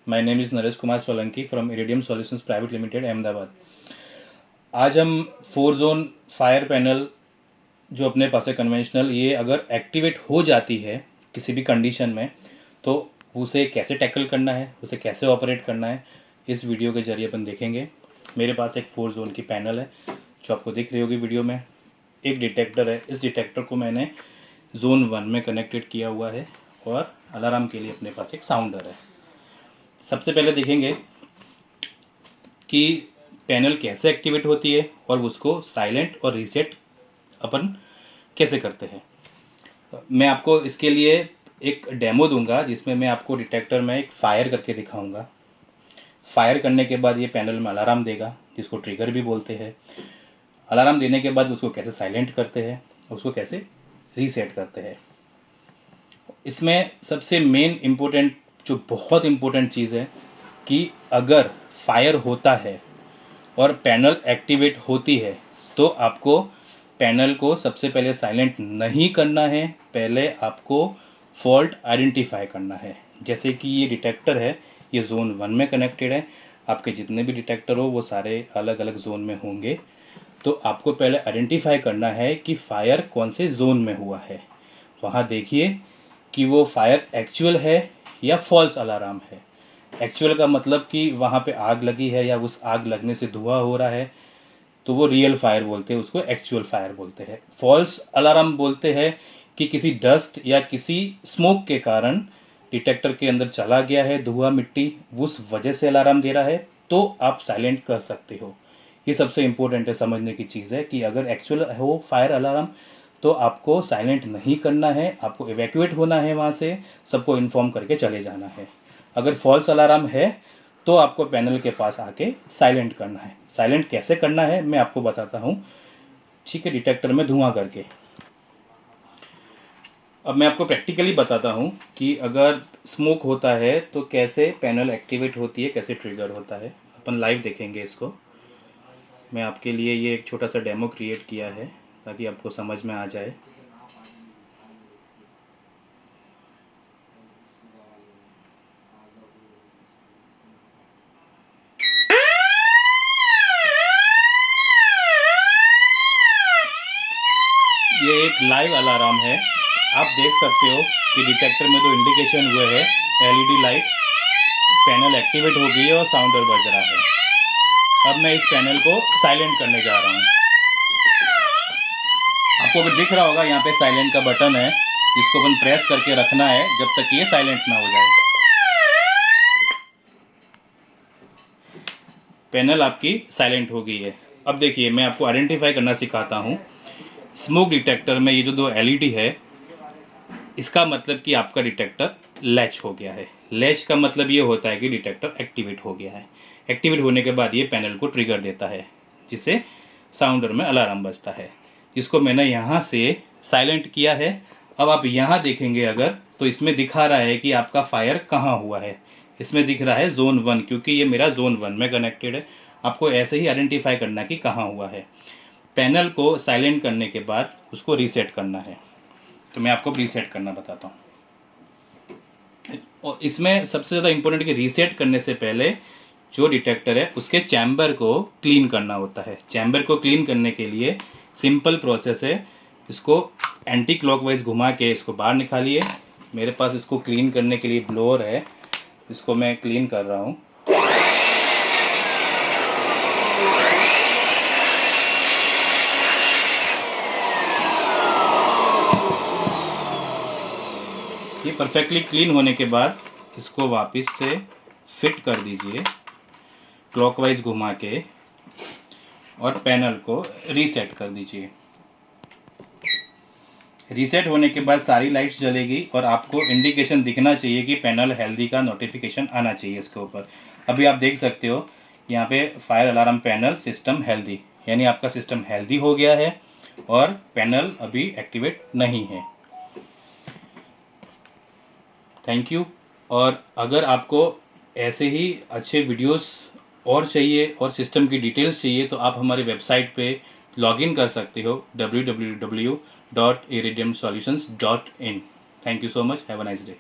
My name is Naresh Kumar Solanki from iridium solutions private limited Ahmedabad. आज हम 4 zone fire panel जो अपने पास है कन्वेंशनल, ये अगर एक्टिवेट हो जाती है किसी भी कंडीशन में तो उसे कैसे टैकल करना है, उसे कैसे ऑपरेट करना है, इस वीडियो के जरिए अपन देखेंगे। मेरे पास एक 4 जोन की पैनल है जो आपको दिख रही होगी वीडियो में। एक डिटेक्टर है, इस डिटेक्टर को मैंने जोन 1 में कनेक्टेड किया हुआ है और अलार्म के लिए अपने पास एक साउंडर है। सबसे पहले देखेंगे कि पैनल कैसे एक्टिवेट होती है और उसको साइलेंट और रीसेट अपन कैसे करते हैं। मैं आपको इसके लिए एक डेमो दूंगा जिसमें मैं आपको डिटेक्टर में एक फायर करके दिखाऊंगा। फायर करने के बाद ये पैनल में अलार्म देगा, जिसको ट्रिगर भी बोलते हैं। अलार्म देने के बाद उसको कैसे साइलेंट करते हैं, उसको कैसे रीसेट करते हैं। इसमें सबसे मेन इम्पोर्टेंट जो बहुत इम्पोर्टेंट चीज़ है कि अगर फायर होता है और पैनल एक्टिवेट होती है तो आपको पैनल को सबसे पहले साइलेंट नहीं करना है, पहले आपको फॉल्ट आइडेंटिफाई करना है। जैसे कि ये डिटेक्टर है, ये जोन 1 में कनेक्टेड है। आपके जितने भी डिटेक्टर हो वो सारे अलग अलग जोन में होंगे, तो आपको पहले आइडेंटिफाई करना है कि फायर कौन से जोन में हुआ है। वहाँ देखिए कि वो फायर एक्चुअल है या फॉल्स अलार्म है। एक्चुअल का मतलब कि वहाँ पे आग लगी है या उस आग लगने से धुआं हो रहा है, तो वो रियल फायर बोलते हैं, उसको एक्चुअल फायर बोलते हैं। फॉल्स अलार्म बोलते हैं कि किसी डस्ट या किसी स्मोक के कारण डिटेक्टर के अंदर चला गया है धुआं मिट्टी, उस वजह से अलार्म दे रहा है, तो आप साइलेंट कर सकते हो। ये सबसे इम्पोर्टेंट है, समझने की चीज़ है कि अगर एक्चुअल हो फायर अलार्म तो आपको साइलेंट नहीं करना है, आपको इवैक्यूएट होना है वहाँ से, सबको इन्फॉर्म करके चले जाना है। अगर फॉल्स अलार्म है तो आपको पैनल के पास आके साइलेंट करना है। साइलेंट कैसे करना है मैं आपको बताता हूँ, ठीक है, डिटेक्टर में धुआं करके। अब मैं आपको प्रैक्टिकली बताता हूँ कि अगर स्मोक होता है तो कैसे पैनल एक्टिवेट होती है, कैसे ट्रिगर होता है। अपन लाइव देखेंगे इसको। मैं आपके लिए ये एक छोटा सा डेमो क्रिएट किया है ताकि आपको समझ में आ जाए। ये एक लाइव अलार्म है। आप देख सकते हो कि डिटेक्टर में 2 इंडिकेशन हुए हैं, एलईडी लाइट, पैनल एक्टिवेट हो गई है और साउंडर बज रहा है। अब मैं इस पैनल को साइलेंट करने जा रहा हूँ। आपको अगर दिख रहा होगा यहाँ पे साइलेंट का बटन है, जिसको अपन प्रेस करके रखना है जब तक ये साइलेंट ना हो जाए। पैनल आपकी साइलेंट हो गई है। अब देखिए मैं आपको आइडेंटिफाई करना सिखाता हूँ। स्मोक डिटेक्टर में ये जो 2 एलईडी है, इसका मतलब कि आपका डिटेक्टर लैच हो गया है। लैच का मतलब ये होता है कि डिटेक्टर एक्टिवेट हो गया है। एक्टिवेट होने के बाद ये पैनल को ट्रिगर देता है, जिससे साउंडर में अलार्म बजता है, जिसको मैंने यहाँ से साइलेंट किया है। अब आप यहाँ देखेंगे अगर, तो इसमें दिखा रहा है कि आपका फायर कहाँ हुआ है। इसमें दिख रहा है जोन 1, क्योंकि ये मेरा जोन 1 में कनेक्टेड है। आपको ऐसे ही आइडेंटिफाई करना कि कहाँ हुआ है। पैनल को साइलेंट करने के बाद उसको रीसेट करना है। तो मैं आपको रीसेट करना बताता हूँ। और इसमें सबसे ज़्यादा इम्पोर्टेंट कि रीसेट करने से पहले जो डिटेक्टर है उसके चैम्बर को क्लीन करना होता है। चैम्बर को क्लीन करने के लिए सिंपल प्रोसेस है, इसको एंटी क्लॉकवाइज घुमा के इसको बाहर निकालिए। मेरे पास इसको क्लीन करने के लिए ब्लोअर है, इसको मैं क्लीन कर रहा हूँ। ये परफेक्टली क्लीन होने के बाद इसको वापस से फिट कर दीजिए क्लॉकवाइज घुमा के, और पैनल को रीसेट कर दीजिए। रीसेट होने के बाद सारी लाइट्स जलेगी और आपको इंडिकेशन दिखना चाहिए कि पैनल हेल्दी का नोटिफिकेशन आना चाहिए इसके ऊपर। अभी आप देख सकते हो यहाँ पे fire alarm panel system healthy, यानी आपका सिस्टम हेल्दी हो गया है और पैनल अभी एक्टिवेट नहीं है। Thank you. और अगर आपको ऐसे ही अच्छे वीडियोस और चाहिए और सिस्टम की डिटेल्स चाहिए तो आप हमारे वेबसाइट पे लॉगिन कर सकते हो www.iridiumsolutions.in। Thank you so much. Have a nice day.